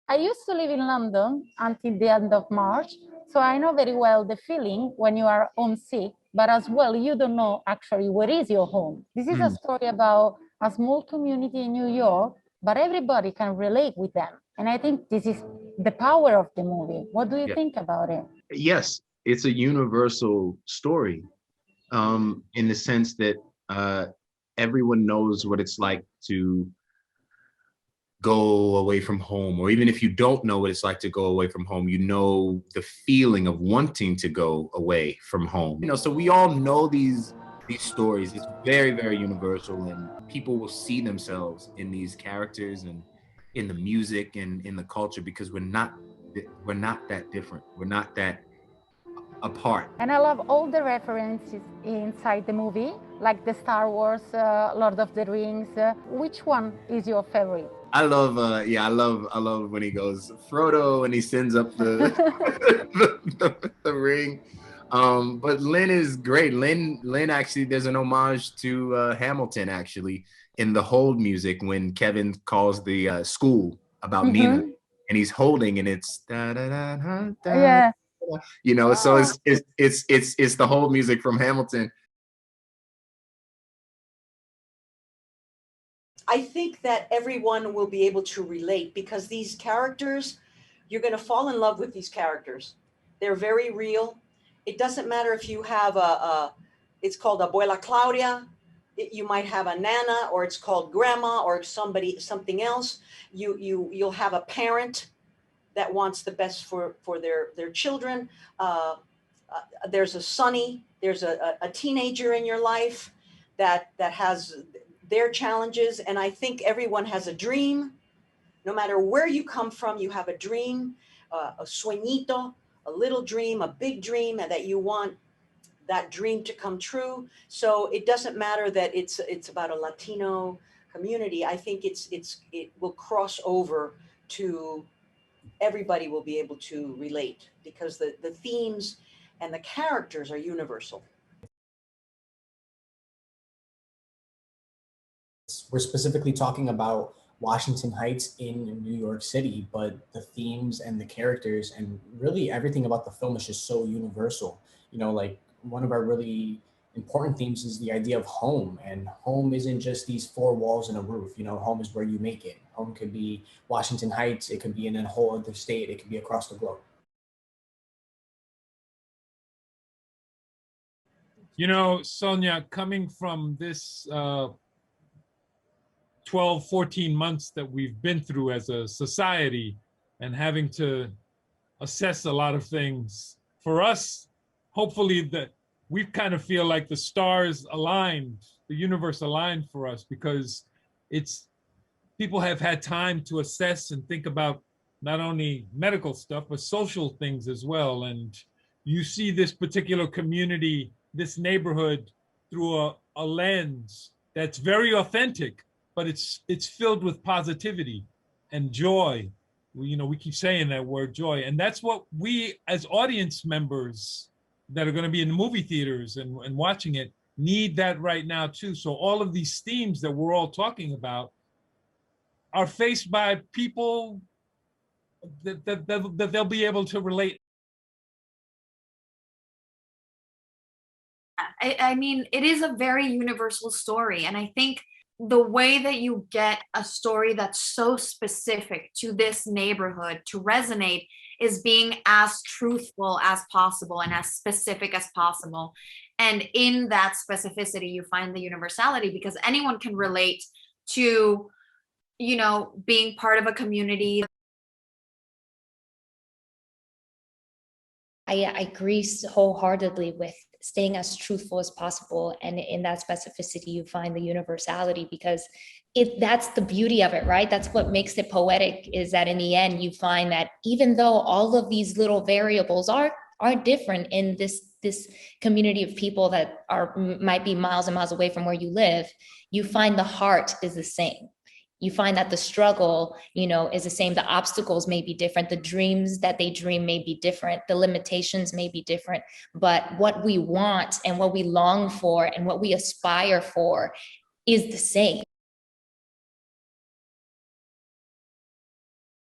I used to live in London until the end of March, so I know very well the feeling when you are homesick, but as well, you don't know actually where is your home. This is a story about a small community in New York, but everybody can relate with them. And I think this is the power of the movie. What do you think about it? Yes, it's a universal story in the sense that everyone knows what it's like to go away from home, or even if you don't know what it's like to go away from home, you know the feeling of wanting to go away from home. You know, so we all know these stories. It's very, very universal, and people will see themselves in these characters and in the music and in the culture, because we're not that different. We're not that apart. And I love all the references inside the movie, like the Star Wars, Lord of the Rings. Which one is your favorite? I love, I love when he goes Frodo and he sends up the the ring. But Lynn is great. Lynn actually, there's an homage to Hamilton actually in the hold music when Kevin calls the school about Nina, and he's holding, and it's da da da da da. Yeah. You know, so it's the whole music from Hamilton. I think that everyone will be able to relate, because these characters, you're going to fall in love with these characters. They're very real. It doesn't matter if you have it's called Abuela Claudia. You might have a Nana, or it's called Grandma, or something else. You'll have a parent that wants the best for their children. There's a Sonny, there's a teenager in your life that has their challenges. And I think everyone has a dream. No matter where you come from, you have a dream, a sueñito, a little dream, a big dream, and that you want that dream to come true. So it doesn't matter that it's about a Latino community. I think it will cross over to everybody will be able to relate, because the themes and the characters are universal. We're specifically talking about Washington Heights in New York City, but the themes and the characters and really everything about the film is just so universal. You know, like one of our really important themes is the idea of home, and home isn't just these four walls and a roof. You know, home is where you make it. Home could be Washington Heights, it could be in a whole other state, it could be across the globe. You know, Sonia, coming from this 12, 14 months that we've been through as a society, and having to assess a lot of things, for us, hopefully that we kind of feel like the stars aligned, the universe aligned for us, because people have had time to assess and think about not only medical stuff, but social things as well. And you see this particular community, this neighborhood, through a lens that's very authentic, but it's filled with positivity and joy. We keep saying that word, joy. And that's what we as audience members that are going to be in the movie theaters and watching it need that right now too. So all of these themes that we're all talking about are faced by people that they'll be able to relate. I mean, it is a very universal story. And I think the way that you get a story that's so specific to this neighborhood to resonate is being as truthful as possible and as specific as possible. And in that specificity, you find the universality, because anyone can relate to, being part of a community. I agree wholeheartedly with staying as truthful as possible. And in that specificity, you find the universality, because that's the beauty of it, right? That's what makes it poetic, is that in the end, you find that even though all of these little variables are different in this community of people that might be miles and miles away from where you live, you find the heart is the same. You find that the struggle, is the same. The obstacles may be different. The dreams that they dream may be different. The limitations may be different. But what we want and what we long for and what we aspire for is the same.